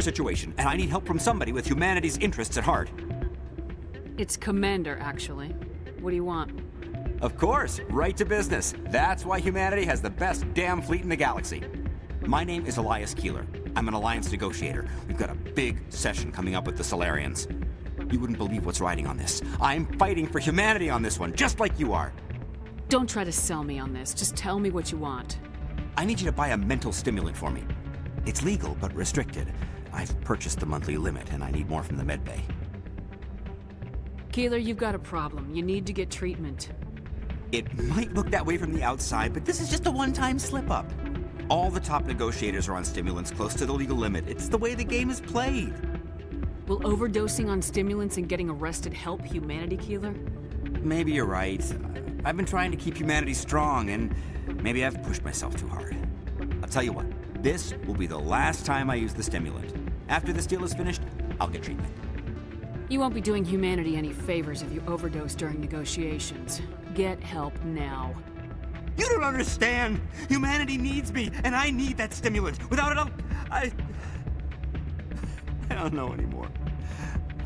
Speaker 17: Situation, and I need help from somebody with humanity's interests at heart.
Speaker 4: It's Commander, actually. What do you want?
Speaker 17: Of course, right to business. That's why humanity has the best damn fleet in the galaxy. My name is Elias Keeler. I'm an Alliance negotiator. We've got a big session coming up with the Solarians. You wouldn't believe what's riding on this. I'm fighting for humanity on this one, just like you are.
Speaker 4: Don't try to sell me on this. Just tell me what you want.
Speaker 17: I need you to buy a mental stimulant for me. It's legal, but restricted. I've purchased the monthly limit, and I need more from the medbay.
Speaker 4: Keeler, you've got a problem. You need to get treatment.
Speaker 17: It might look that way from the outside, but this is just a one-time slip-up. All the top negotiators are on stimulants close to the legal limit. It's the way the game is played.
Speaker 4: Will overdosing on stimulants and getting arrested help humanity, Keeler?
Speaker 17: Maybe you're right. I've been trying to keep humanity strong, and maybe I've pushed myself too hard. I'll tell you what, this will be the last time I use the stimulant. After this deal is finished, I'll get treatment.
Speaker 4: You won't be doing humanity any favors if you overdose during negotiations. Get help now.
Speaker 17: You don't understand! Humanity needs me, and I need that stimulant. Without it, I don't know anymore.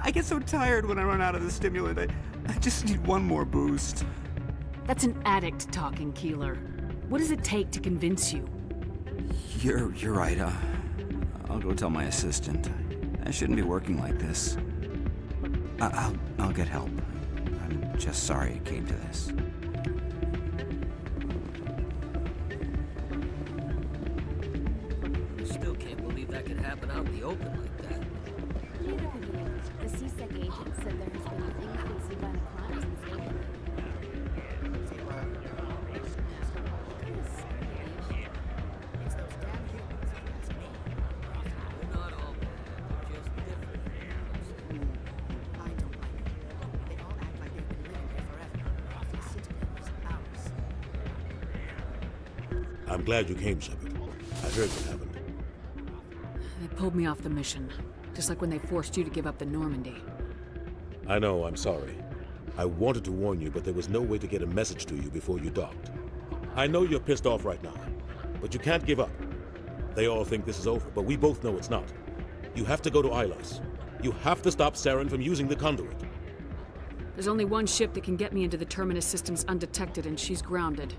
Speaker 17: I get so tired when I run out of the stimulant. I just need one more boost.
Speaker 4: That's an addict talking, Keeler. What does it take to convince you?
Speaker 17: You're right. I'll go tell my assistant. I shouldn't be working like this. I'll get help. I'm just sorry it came to this.
Speaker 18: I still can't believe that could happen out in the open like that.
Speaker 19: Neither could we. The CSEC agent said there has been an increase in violent crimes in this neighborhood.
Speaker 18: They're not all bad. They're just different.
Speaker 11: I don't like it. They all act like they've been living here forever. The citadel is ours.
Speaker 20: I'm glad you came, Shepard. I heard what happened.
Speaker 4: They pulled me off the mission, just like when they forced you to give up the Normandy.
Speaker 20: I know, I'm sorry. I wanted to warn you, but there was no way to get a message to you before you docked. I know you're pissed off right now, but you can't give up. They all think this is over, but we both know it's not. You have to go to Ilos. You have to stop Saren from using the conduit.
Speaker 4: There's only one ship that can get me into the Terminus systems undetected, and she's grounded.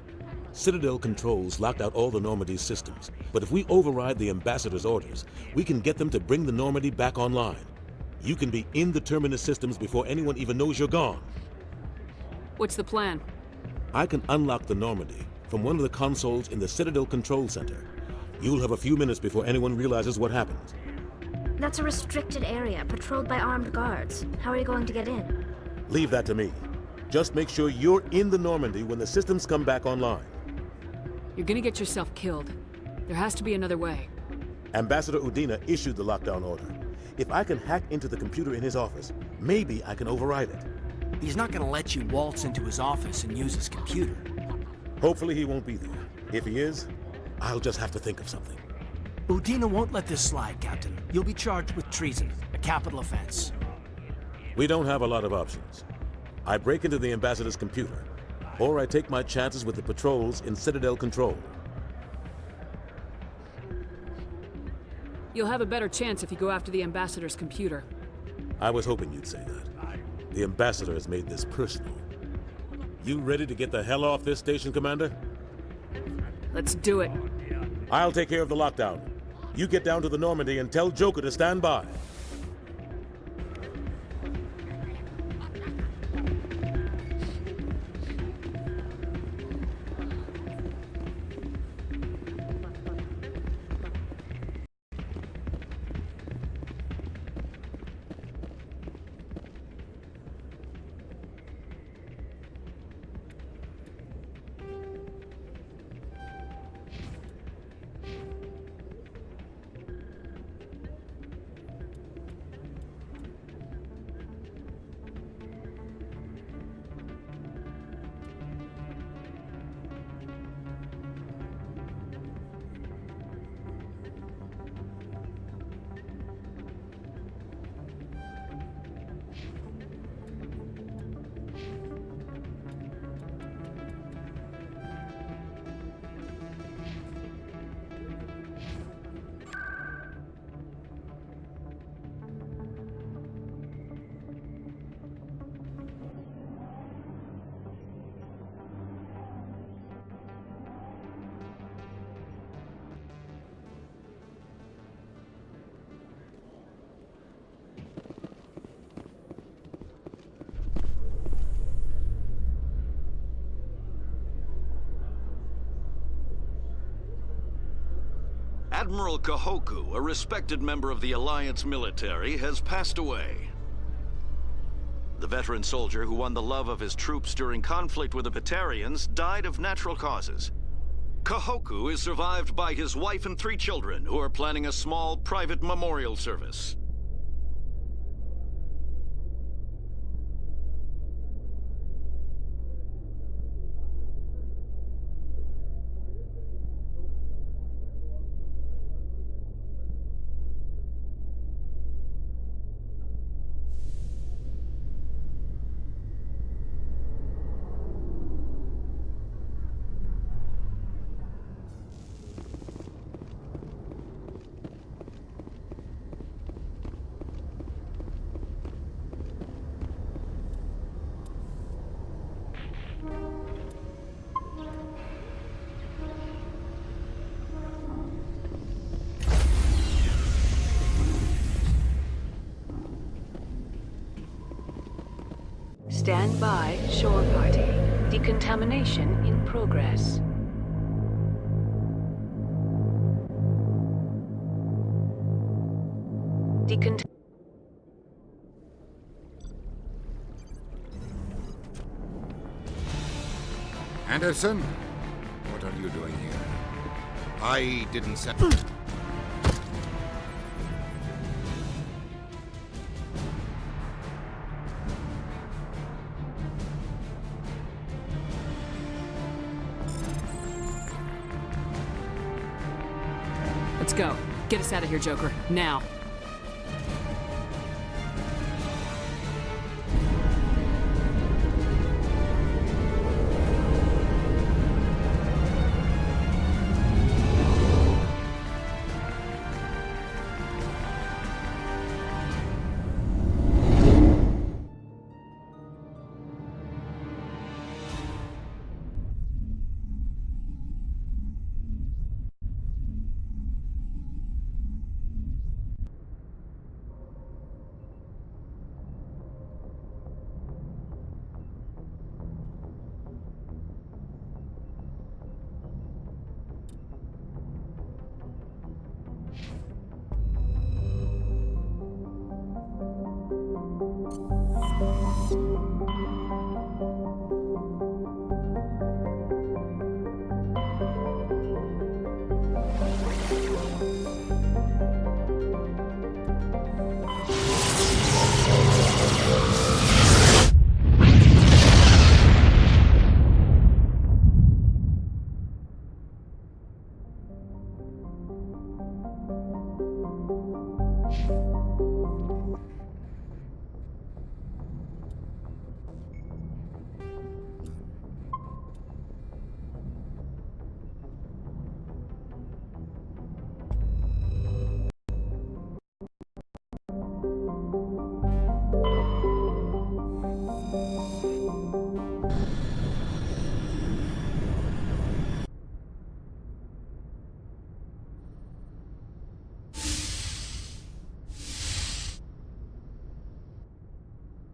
Speaker 20: Citadel controls locked out all the Normandy's systems, but if we override the Ambassador's orders, we can get them to bring the Normandy back online. You can be in the Terminus systems before anyone even knows you're gone.
Speaker 4: What's the plan?
Speaker 20: I can unlock the Normandy from one of the consoles in the Citadel Control Center. You'll have a few minutes before anyone realizes what happened.
Speaker 13: That's a restricted area, patrolled by armed guards. How are you going to get in?
Speaker 20: Leave that to me. Just make sure you're in the Normandy when the systems come back online.
Speaker 4: You're gonna get yourself killed. There has to be another way.
Speaker 20: Ambassador Udina issued the lockdown order. If I can hack into the computer in his office, maybe I can override it.
Speaker 11: He's not gonna let you waltz into his office and use his computer.
Speaker 20: Hopefully he won't be there. If he is, I'll just have to think of something.
Speaker 11: Udina won't let this slide, Captain. You'll be charged with treason, a capital offense.
Speaker 20: We don't have a lot of options. I break into the Ambassador's computer, or I take my chances with the patrols in Citadel Control.
Speaker 4: You'll have a better chance if you go after the Ambassador's computer.
Speaker 20: I was hoping you'd say that. The Ambassador has made this personal. You ready to get the hell off this station, Commander?
Speaker 4: Let's do it.
Speaker 20: I'll take care of the lockdown. You get down to the Normandy and tell Joker to stand by.
Speaker 21: Admiral Kahoku, a respected member of the Alliance military, has passed away. The veteran soldier who won the love of his troops during conflict with the Batarians died of natural causes. Kahoku is survived by his wife and 3 children, who are planning a small private memorial service.
Speaker 4: Stand by, shore party. Decontamination in progress.
Speaker 6: Anderson? What are you doing here? I didn't set...
Speaker 4: Let's go. Get us out of here, Joker. Now.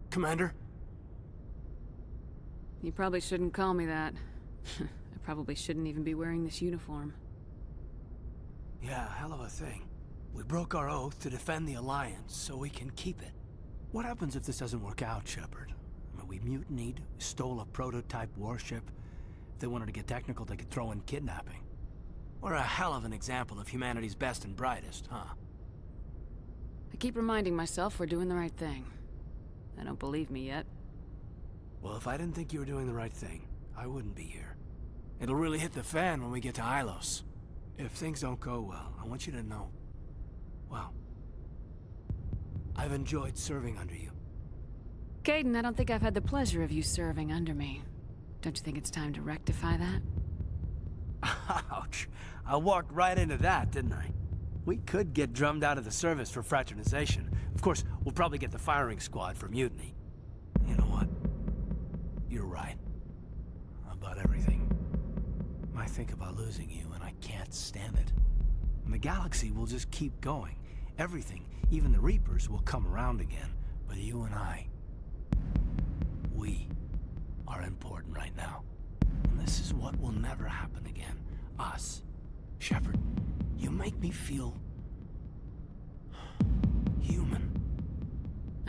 Speaker 11: Commander?
Speaker 4: You probably shouldn't call me that. I probably shouldn't even be wearing this uniform.
Speaker 11: Yeah, hell of a thing. We broke our oath to defend the Alliance, so we can keep it. What happens if this doesn't work out, Shepard? I mean, we mutinied, stole a prototype warship. If they wanted to get technical, they could throw in kidnapping. We're a hell of an example of humanity's best and brightest, huh?
Speaker 4: I keep reminding myself we're doing the right thing. I don't believe me yet.
Speaker 11: Well, if I didn't think you were doing the right thing, I wouldn't be here. It'll really hit the fan when we get to Ilos. If things don't go well, I want you to know, well, I've enjoyed serving under you.
Speaker 4: Caden, I don't think I've had the pleasure of you serving under me. Don't you think it's time to rectify that?
Speaker 11: Ouch. I walked right into that, didn't I? We could get drummed out of the service for fraternization. Of course, we'll probably get the firing squad for mutiny. You know what? You're right. About everything. I think about losing you, and I can't stand it. And the galaxy will just keep going. Everything, even the Reapers, will come around again. But you and I, we are important right now. And this is what will never happen again. Us. Shepard, you make me feel human.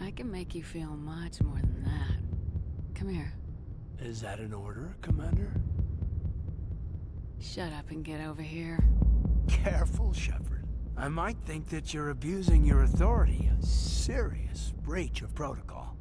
Speaker 4: I can make you feel much more than that. Come here.
Speaker 11: Is that an order, Commander?
Speaker 4: Shut up and get over here.
Speaker 11: Careful, Shepard. I might think that you're abusing your authority. A serious breach of protocol.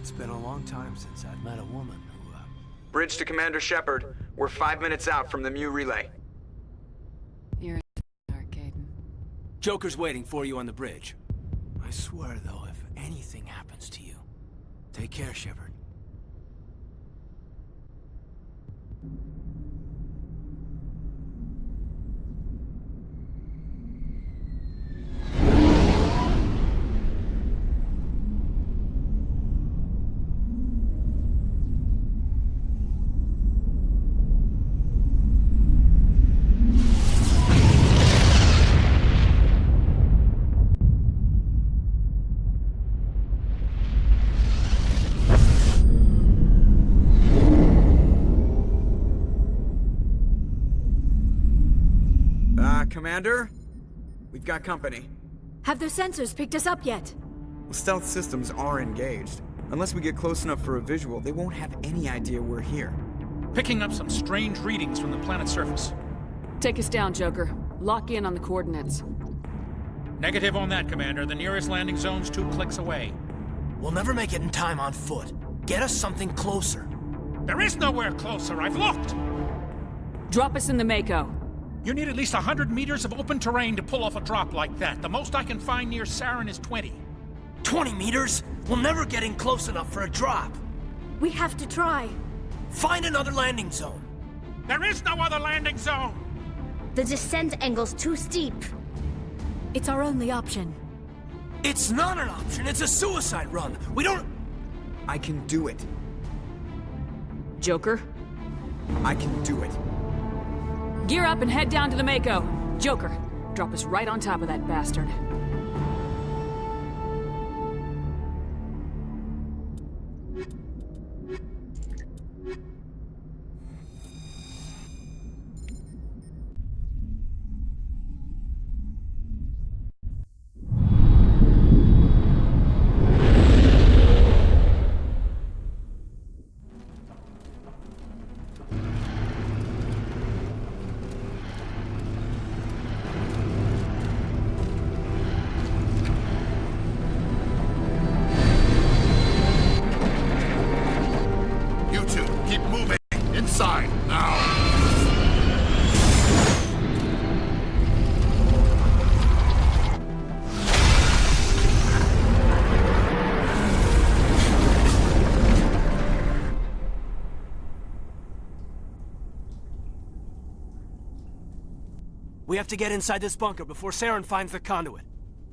Speaker 11: It's been a long time since I've met a woman who,
Speaker 9: Bridge to Commander Shepard. We're 5 minutes out from the Mu relay.
Speaker 4: You're in the dark, Caden.
Speaker 11: Joker's waiting for you on the bridge. I swear, though, if anything happens to you, take care, Shepard.
Speaker 9: Commander? We've got company.
Speaker 12: Have those sensors picked us up yet?
Speaker 9: Well, stealth systems are engaged. Unless we get close enough for a visual, they won't have any idea we're here.
Speaker 10: Picking up some strange readings from the planet's surface.
Speaker 4: Take us down, Joker. Lock in on the coordinates.
Speaker 10: Negative on that, Commander. The nearest landing zone's 2 clicks away.
Speaker 11: We'll never make it in time on foot. Get us something closer.
Speaker 10: There is nowhere closer. I've looked.
Speaker 4: Drop us in the Mako.
Speaker 10: You need at least 100 meters of open terrain to pull off a drop like that. The most I can find near Saren is 20.
Speaker 11: 20 meters? We'll never get in close enough for a drop.
Speaker 12: We have to try.
Speaker 11: Find another landing zone.
Speaker 10: There is no other landing zone!
Speaker 13: The descent angle's too steep.
Speaker 12: It's our only option.
Speaker 11: It's not an option, it's a suicide run. We don't...
Speaker 9: I can do it.
Speaker 4: Joker?
Speaker 9: I can do it.
Speaker 4: Gear up and head down to the Mako. Joker, drop us right on top of that bastard.
Speaker 11: We have to get inside this bunker before Saren finds the conduit.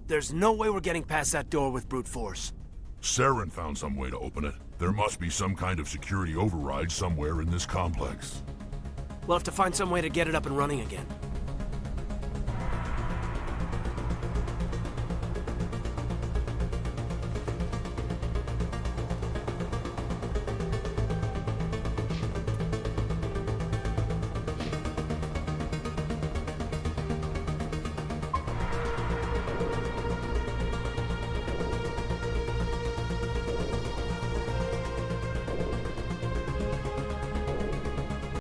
Speaker 11: There's no way we're getting past that door with brute force.
Speaker 8: Saren found some way to open it. There must be some kind of security override somewhere in this complex.
Speaker 11: We'll have to find some way to get it up and running again.